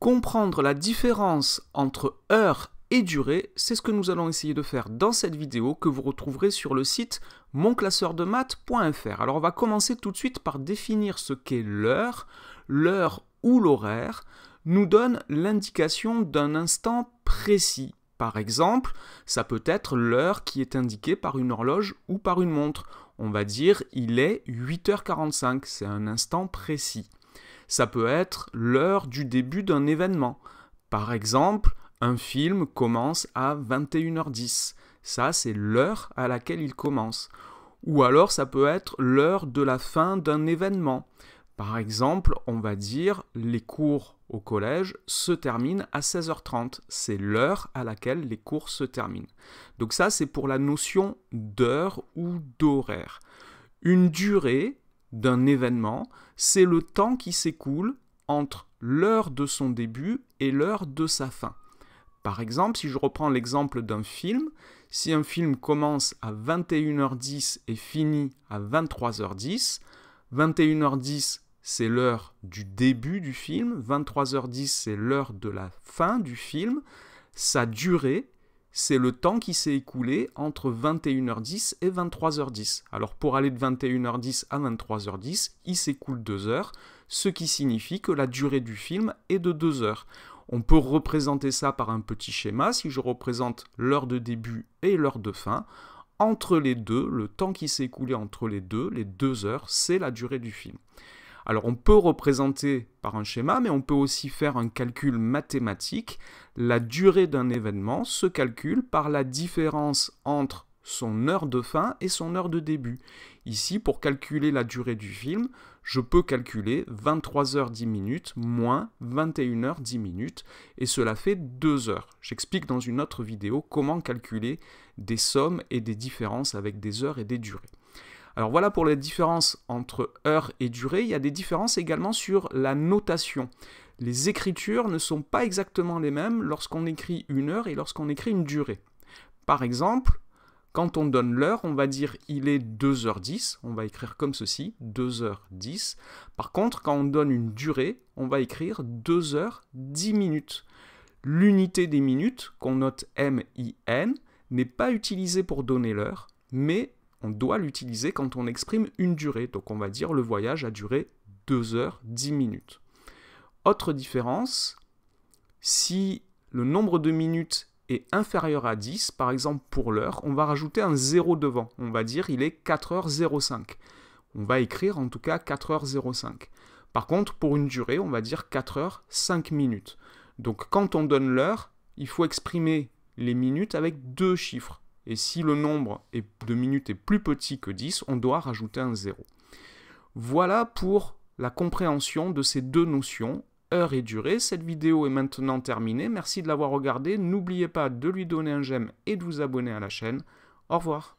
Comprendre la différence entre heure et durée, c'est ce que nous allons essayer de faire dans cette vidéo que vous retrouverez sur le site monclasseurdemaths.fr. Alors on va commencer tout de suite par définir ce qu'est l'heure. L'heure ou l'horaire nous donne l'indication d'un instant précis. Par exemple, ça peut être l'heure qui est indiquée par une horloge ou par une montre. On va dire il est 8h45, c'est un instant précis. Ça peut être l'heure du début d'un événement. Par exemple, un film commence à 21h10. Ça, c'est l'heure à laquelle il commence. Ou alors, ça peut être l'heure de la fin d'un événement. Par exemple, on va dire les cours au collège se terminent à 16h30. C'est l'heure à laquelle les cours se terminent. Donc ça, c'est pour la notion d'heure ou d'horaire. Une durée d'un événement, c'est le temps qui s'écoule entre l'heure de son début et l'heure de sa fin. Par exemple, si je reprends l'exemple d'un film, si un film commence à 21h10 et finit à 23h10, 21h10 c'est l'heure du début du film, 23h10 c'est l'heure de la fin du film, sa durée, c'est le temps qui s'est écoulé entre 21h10 et 23h10. Alors pour aller de 21h10 à 23h10, il s'écoule 2 heures, ce qui signifie que la durée du film est de 2 heures. On peut représenter ça par un petit schéma. Si je représente l'heure de début et l'heure de fin, entre les deux, le temps qui s'est écoulé entre les 2 heures, c'est la durée du film. Alors on peut représenter par un schéma, mais on peut aussi faire un calcul mathématique. La durée d'un événement se calcule par la différence entre son heure de fin et son heure de début. Ici, pour calculer la durée du film, je peux calculer 23h10 moins 21h10 et cela fait 2 heures. J'explique dans une autre vidéo comment calculer des sommes et des différences avec des heures et des durées. Alors voilà pour les différences entre heure et durée. Il y a des différences également sur la notation. Les écritures ne sont pas exactement les mêmes lorsqu'on écrit une heure et lorsqu'on écrit une durée. Par exemple, quand on donne l'heure, on va dire il est 2h10, on va écrire comme ceci, 2h10. Par contre, quand on donne une durée, on va écrire 2h10. L'unité des minutes, qu'on note MIN, n'est pas utilisée pour donner l'heure, mais on doit l'utiliser quand on exprime une durée. Donc on va dire le voyage a duré 2h10. Autre différence, si le nombre de minutes est inférieur à 10, par exemple pour l'heure, on va rajouter un 0 devant. On va dire il est 4h05. On va écrire en tout cas 4h05. Par contre, pour une durée, on va dire 4h05. Donc quand on donne l'heure, il faut exprimer les minutes avec 2 chiffres. Et si le nombre de minutes est plus petit que 10, on doit rajouter un 0. Voilà pour la compréhension de ces deux notions, heure et durée. Cette vidéo est maintenant terminée. Merci de l'avoir regardée. N'oubliez pas de lui donner un j'aime et de vous abonner à la chaîne. Au revoir.